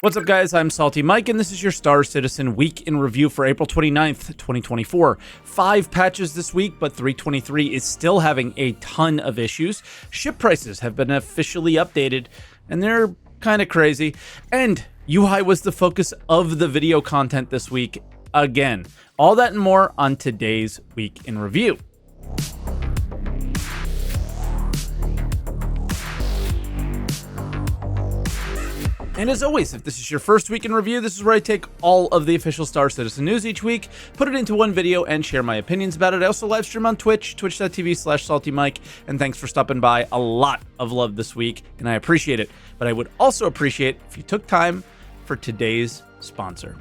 What's up, guys? I'm SaltEMike, and this is your Star Citizen Week in Review for April 29th, 2024. 5 patches this week, but 3.23 is still having a ton of issues. Ship prices have been officially updated, and they're kind of crazy. And UI was the focus of the video content this week again. All that and more on today's Week in Review. And as always, if this is your first week in review, this is where I take all of the official Star Citizen news each week, put it into one video, and share my opinions about it. I also live stream on Twitch, twitch.tv/SaltEMike, and thanks for stopping by. A lot of love this week, and I appreciate it. But I would also appreciate if you took time for today's sponsor.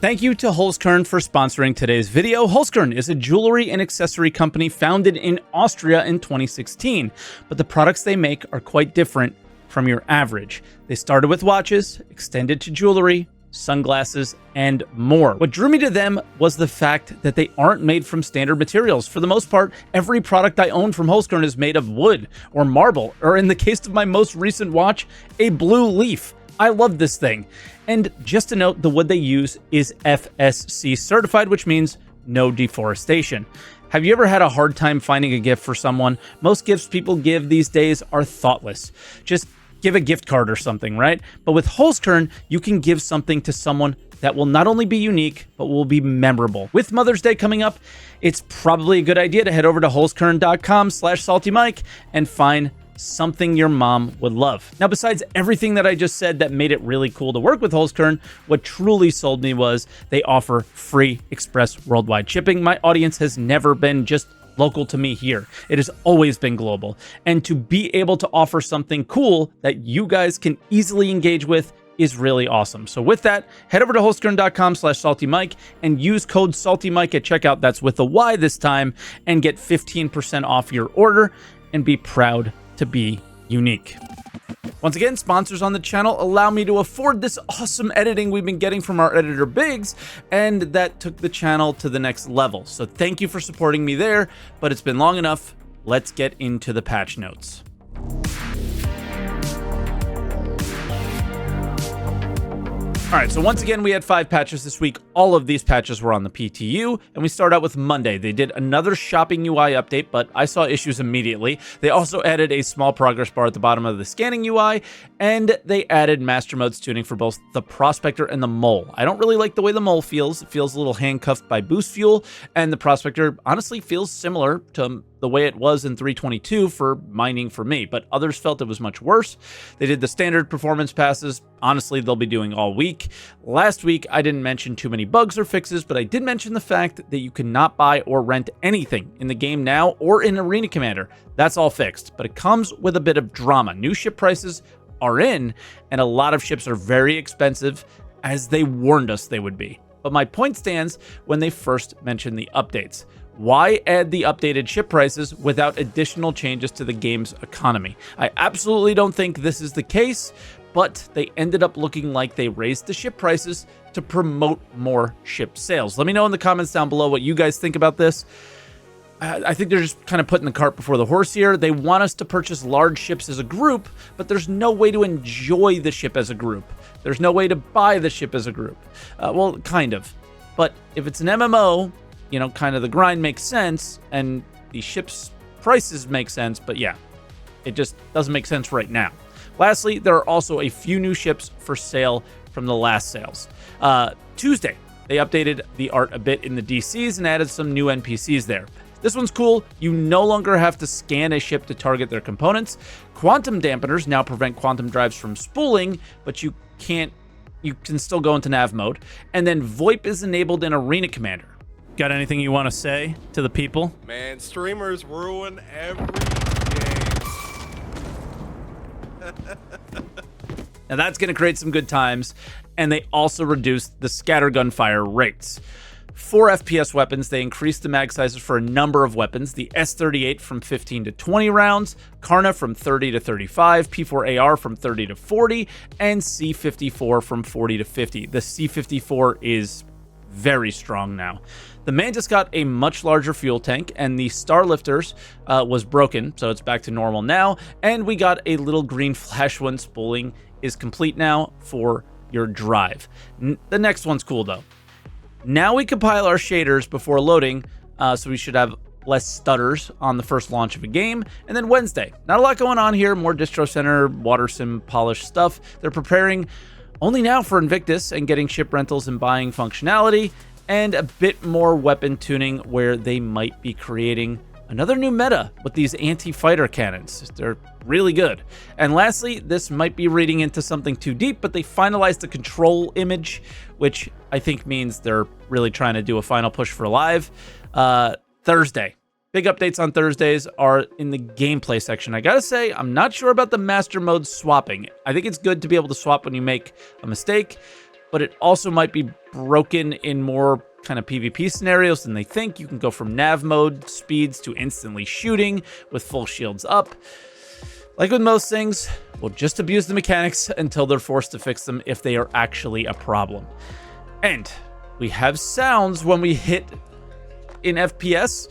Thank you to Holzkern for sponsoring today's video. Holzkern is a jewelry and accessory company founded in Austria in 2016, but the products they make are quite different from your average. They started with watches, extended to jewelry, sunglasses, and more. What drew me to them was the fact that they aren't made from standard materials. For the most part, every product I own from Holzkern is made of wood or marble, or in the case of my most recent watch, a blue leaf. I love this thing. And just to note, the wood they use is FSC certified, which means no deforestation. Have you ever had a hard time finding a gift for someone? Most gifts people give these days are thoughtless. Just give a gift card or something, right? But with Holzkern, you can give something to someone that will not only be unique, but will be memorable. With Mother's Day coming up, it's probably a good idea to head over to holzkern.com/saltymike and find something your mom would love. Now, besides everything that I just said that made it really cool to work with Holzkern, what truly sold me was they offer free express worldwide shipping. My audience has never been just local to me here. It has always been global. And to be able to offer something cool that you guys can easily engage with is really awesome. So with that, head over to holzkern.com/saltymike and use code SaltEMike at checkout. That's with a Y this time, and get 15% off your order and be proud to be unique. Once again, sponsors on the channel allow me to afford this awesome editing we've been getting from our editor Biggs, and that took the channel to the next level. So thank you for supporting me there, but it's been long enough. Let's get into the patch notes. All right, so once again, we had 5 patches this week. All of these patches were on the PTU, and we start out with Monday. They did another shopping UI update, but I saw issues immediately. They also added a small progress bar at the bottom of the scanning UI, and they added master modes tuning for both the Prospector and the Mole. I don't really like the way the Mole feels. It feels a little handcuffed by boost fuel, and the Prospector honestly feels similar to the way it was in 3.22 for mining for me, but others felt it was much worse. They did the standard performance passes. Honestly, they'll be doing all week. Last week, I didn't mention too many bugs or fixes, but I did mention the fact that you cannot buy or rent anything in the game now or in Arena Commander. That's all fixed, but it comes with a bit of drama. New ship prices are in, and a lot of ships are very expensive, as they warned us they would be. But my point stands when they first mentioned the updates. Why add the updated ship prices without additional changes to the game's economy? I absolutely don't think this is the case, but they ended up looking like they raised the ship prices to promote more ship sales. Let me know in the comments down below what you guys think about this. I think they're just kind of putting the cart before the horse here. They want us to purchase large ships as a group, but there's no way to enjoy the ship as a group. There's no way to buy the ship as a group. Well, kind of. But if it's an MMO, you know, kind of the grind makes sense, and the ship's prices make sense, but yeah, it just doesn't make sense right now. Lastly, there are also a few new ships for sale from the last sales. Tuesday, they updated the art a bit in the DCs and added some new NPCs there. This one's cool. You no longer have to scan a ship to target their components. Quantum dampeners now prevent quantum drives from spooling, but you can still go into nav mode. And then VoIP is enabled in Arena Commander. Got anything you want to say to the people? Man, streamers ruin every game. Now that's going to create some good times, and they also reduced the scattergun fire rates. For FPS weapons, they increased the mag sizes for a number of weapons. The S38 from 15 to 20 rounds, Karna from 30 to 35, P4AR from 30 to 40, and C54 from 40 to 50. The C54 is very strong now. The Mantis got a much larger fuel tank, and the Starlifters was broken, so it's back to normal now. And we got a little green flash when spooling is complete now for your drive. The next one's cool though. Now we compile our shaders before loading, so we should have less stutters on the first launch of a game. And then Wednesday, not a lot going on here, more Distro Center, water sim polish stuff. They're preparing only now for Invictus and getting ship rentals and buying functionality, and a bit more weapon tuning where they might be creating another new meta with these anti-fighter cannons. They're really good. And lastly, this might be reading into something too deep, but they finalized the control image, which I think means they're really trying to do a final push for live. Thursday. Big updates on Thursdays are in the gameplay section. I gotta say, I'm not sure about the master mode swapping. I think it's good to be able to swap when you make a mistake, but it also might be broken in more kind of PvP scenarios than they think. You can go from nav mode speeds to instantly shooting with full shields up. Like with most things, we'll just abuse the mechanics until they're forced to fix them if they are actually a problem. And we have sounds when we hit in FPS.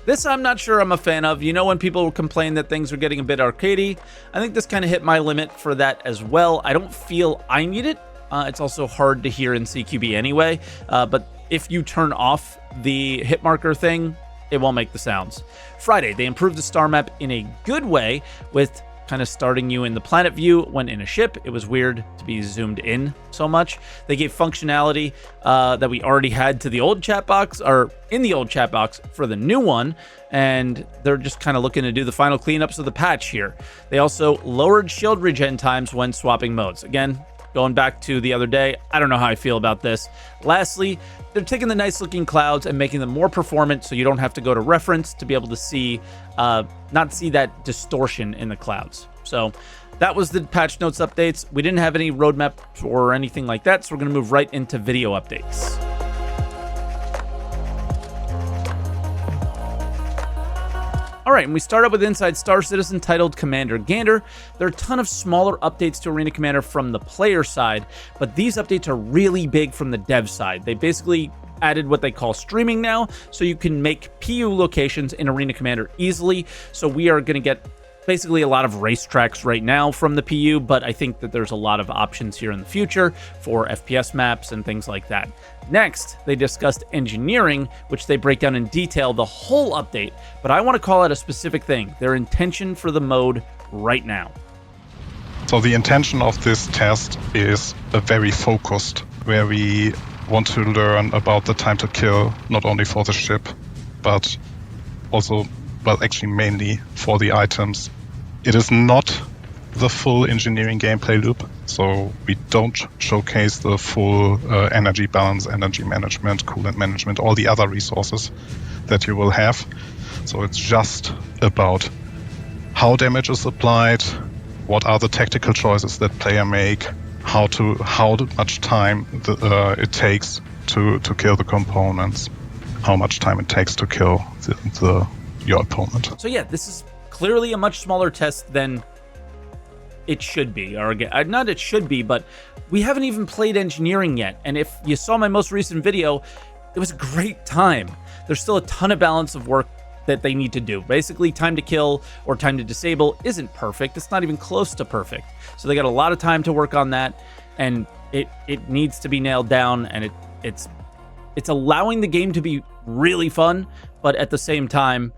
This I'm not sure I'm a fan of. You know, when people complain that things are getting a bit arcadey, I think this kind of hit my limit for that as well. I don't feel I need it. It's also hard to hear in CQB anyway, but if you turn off the hit marker thing, it won't make the sounds. Friday, they improved the star map in a good way with kind of starting you in the planet view when in a ship. It was weird to be zoomed in so much. They gave functionality that we already had to the old chat box, or in the old chat box for the new one, and they're just kind of looking to do the final cleanups of the patch here. They also lowered shield regen times when swapping modes. Again, going back to the other day, I don't know how I feel about this. Lastly, they're taking the nice looking clouds and making them more performant so you don't have to go to reference to be able to see, not see that distortion in the clouds. So that was the patch notes updates. We didn't have any roadmap or anything like that, so we're going to move right into video updates. All right, and we start up with Inside Star Citizen titled Commander Gander. There are a ton of smaller updates to Arena Commander from the player side, but these updates are really big from the dev side. They basically added what they call streaming now, so you can make PU locations in Arena Commander easily. So we are going to get basically a lot of racetracks right now from the PU, but I think that there's a lot of options here in the future for FPS maps and things like that. Next, they discussed engineering, which they break down in detail the whole update, but I want to call out a specific thing, their intention for the mode right now. So the intention of this test is a very focused, where we want to learn about the time to kill, not only for the ship, but also, well, actually mainly for the items. It is not the full engineering gameplay loop, so we don't showcase the full energy balance, energy management, coolant management, all the other resources that you will have. So it's just about how damage is applied, what are the tactical choices that player make, how much time it takes to kill the components, how much time it takes to kill your opponent. So yeah, this is clearly a much smaller test than it should be, or not it should be, but we haven't even played engineering yet. And if you saw my most recent video, it was a great time. There's still a ton of balance of work that they need to do. Basically, time to kill or time to disable isn't perfect. It's not even close to perfect. So they got a lot of time to work on that, and it needs to be nailed down, and it's allowing the game to be really fun, but at the same time,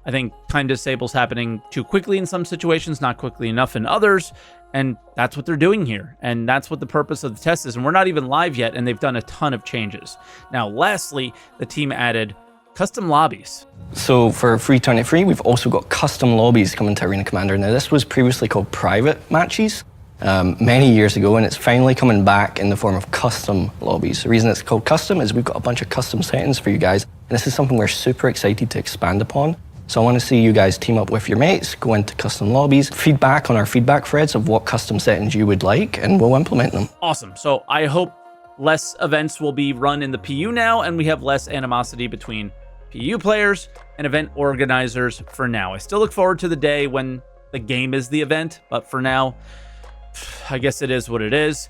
I think time disable's happening too quickly in some situations, not quickly enough in others, and that's what they're doing here, and that's what the purpose of the test is, and we're not even live yet, and they've done a ton of changes. Now, lastly, the team added custom lobbies. So for 323, we've also got custom lobbies coming to Arena Commander. Now, this was previously called private matches many years ago, and it's finally coming back in the form of custom lobbies. The reason it's called custom is we've got a bunch of custom settings for you guys, and this is something we're super excited to expand upon. So I want to see you guys team up with your mates, go into custom lobbies, feedback on our feedback threads of what custom settings you would like, and we'll implement them. Awesome. So I hope less events will be run in the PU now, and we have less animosity between PU players and event organizers for now. I still look forward to the day when the game is the event, but for now, I guess it is what it is.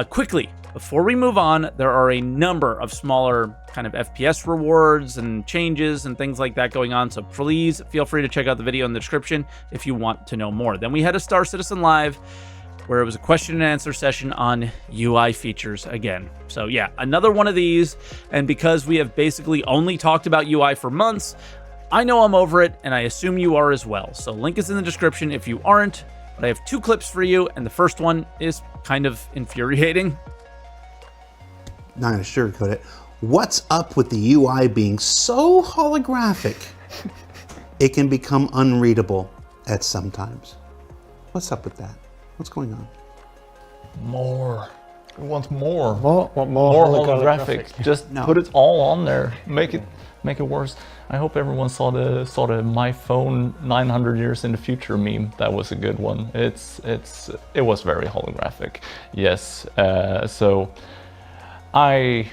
Quickly, before we move on, there are a number of smaller kind of FPS rewards and changes and things like that going on, so please feel free to check out the video in the description if you want to know more. Then we had a Star Citizen Live, where it was a question and answer session on UI features again. So yeah, another one of these, and because we have basically only talked about UI for months, I know I'm over it, and I assume you are as well. So link is in the description if you aren't, but I have 2 clips for you, and the first one is kind of infuriating. Not going to sugarcoat it. What's up with the UI being so holographic, it can become unreadable at some times? What's up with that? What's going on? More. We want more. What more? More holographic. Just No. put it all on there. Make it worse. I hope everyone saw the my phone 900 years in the future meme. That was a good one. It was very holographic. Yes. So I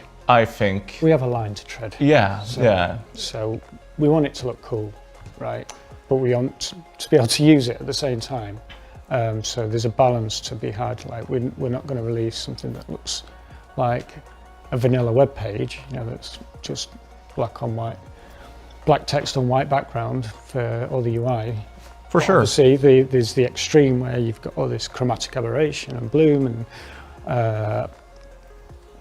think We have a line to tread. yeah. So we want it to look cool, right? But we want to be able to use it at the same time. So there's a balance to be had. Like we're not going to release something that looks like a vanilla web page, that's just black on white, black text on white background for all the UI. For sure. Obviously, there's the extreme where you've got all this chromatic aberration and bloom and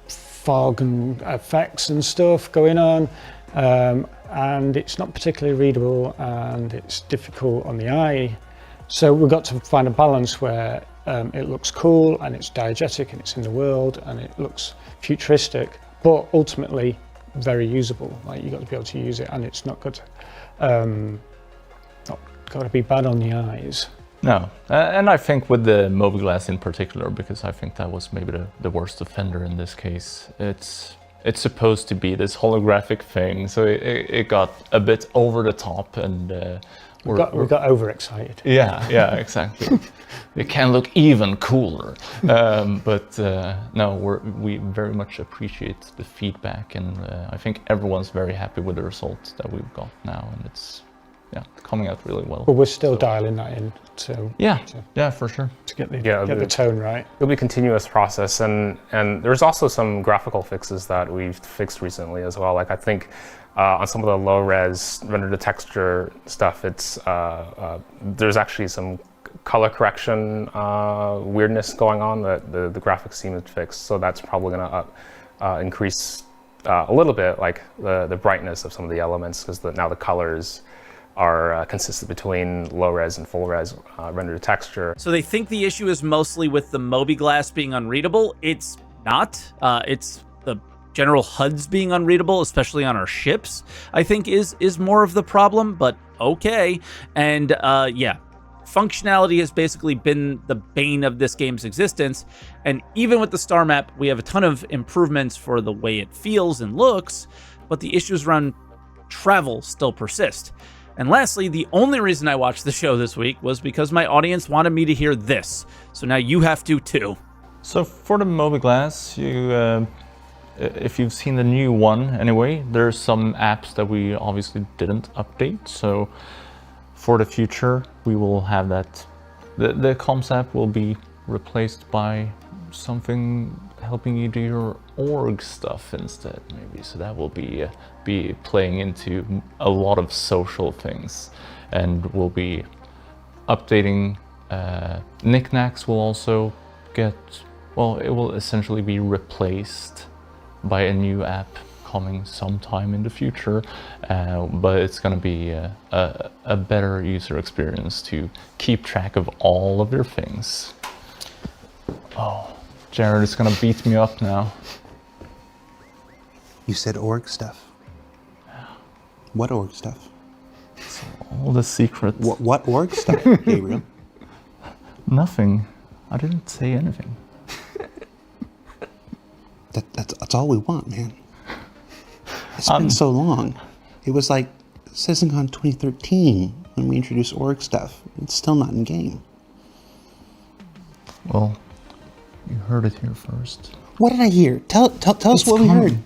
fog and effects and stuff going on, and it's not particularly readable and it's difficult on the eye. So we've got to find a balance where it looks cool and it's diegetic and it's in the world and it looks futuristic, but ultimately very usable. Like you've got to be able to use it, and it's not got to be bad on the eyes. No, and I think with the mobiGlass in particular, because I think that was maybe the worst offender in this case. It's supposed to be this holographic thing, so it got a bit over the top, and we got overexcited. Yeah, exactly. It can look even cooler, but no, we very much appreciate the feedback, and I think everyone's very happy with the results that we've got now, and it's coming out really well. But we're still dialing that in to for sure. to get the tone right. It'll be a continuous process, and there's also some graphical fixes that we've fixed recently as well. Like I think on some of the low res render to texture stuff, it's there's actually some color correction weirdness going on that the graphics team has fixed. So that's probably going to increase a little bit, like the brightness of some of the elements, because now the colors are consistent between low res and full res render to texture. So they think the issue is mostly with the mobiGlass being unreadable. It's not. It's the general HUDs being unreadable, especially on our ships, I think is more of the problem, but okay. And functionality has basically been the bane of this game's existence. And even with the star map, we have a ton of improvements for the way it feels and looks, but the issues around travel still persist. And lastly, the only reason I watched the show this week was because my audience wanted me to hear this. So now you have to too. So for the mobiGlass, if you've seen the new one anyway, there's some apps that we obviously didn't update. So for the future, we will have that. The comms app will be replaced by something helping you do your org stuff instead, maybe. So that will be playing into a lot of social things, and we'll be updating. Knickknacks will also get, well, it will essentially be replaced by a new app coming sometime in the future, but it's going to be a better user experience to keep track of all of your things. Oh, Jared is going to beat me up now. You said org stuff. What org stuff? All the secrets. What org stuff, Gabriel? Nothing. I didn't say anything. That's all we want, man. It's been so long. It was like CitizenCon 2013 when we introduced org stuff. It's still not in game. Well, you heard it here first. What did I hear? Tell us what we heard.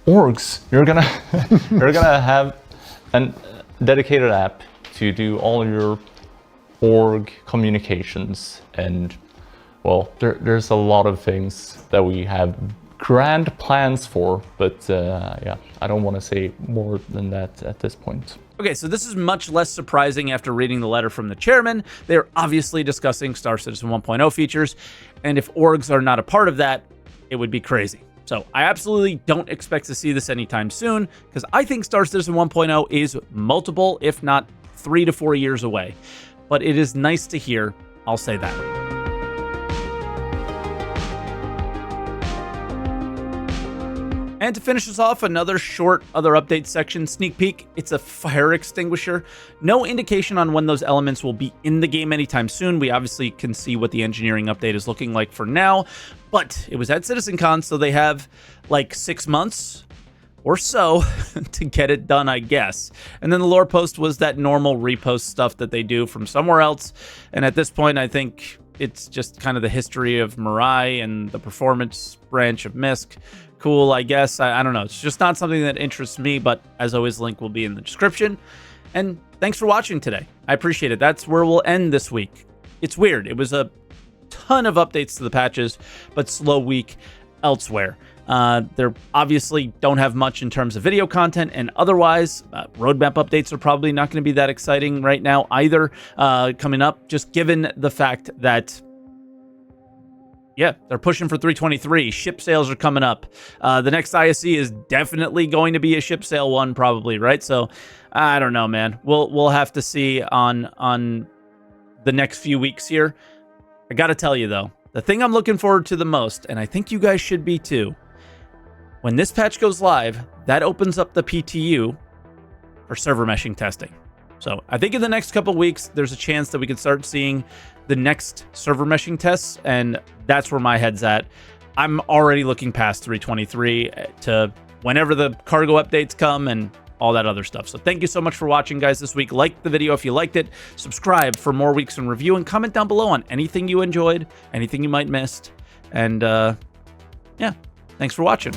Orgs. You're gonna have a dedicated app to do all your org communications, and well, there's a lot of things that we have grand plans for, but yeah, I don't want to say more than that at this point. Okay, so this is much less surprising after reading the letter from the chairman. They're obviously discussing Star Citizen 1.0 features, and if orgs are not a part of that, it would be crazy. So I absolutely don't expect to see this anytime soon, because I think Star Citizen 1.0 is multiple, if not 3 to 4 years away. But it is nice to hear, I'll say that. And to finish us off, another short other update section sneak peek. It's a fire extinguisher. No indication on when those elements will be in the game anytime soon. We obviously can see what the engineering update is looking like for now, but it was at CitizenCon, so they have like 6 months or so to get it done, I guess. And then the lore post was that normal repost stuff that they do from somewhere else. And at this point, I think it's just kind of the history of Mirai and the performance branch of MISC. Cool, I guess. I don't know. It's just not something that interests me, but as always, link will be in the description. And thanks for watching today. I appreciate it. That's where we'll end this week. It's weird. It was a ton of updates to the patches, but slow week elsewhere. There obviously don't have much in terms of video content, and otherwise, roadmap updates are probably not going to be that exciting right now either coming up, just given the fact that yeah, they're pushing for 323. Ship sales are coming up. The next ISE is definitely going to be a ship sale one, probably, right? So, I don't know, man. We'll have to see on the next few weeks here. I gotta tell you, though, the thing I'm looking forward to the most, and I think you guys should be too, when this patch goes live, that opens up the PTU for server meshing testing. So I think in the next couple weeks, there's a chance that we can start seeing the next server meshing tests, and that's where my head's at. I'm already looking past 323 to whenever the cargo updates come and all that other stuff. So thank you so much for watching, guys, this week. Like the video if you liked it. Subscribe for more weeks in review, and comment down below on anything you enjoyed, anything you might missed. And yeah, thanks for watching.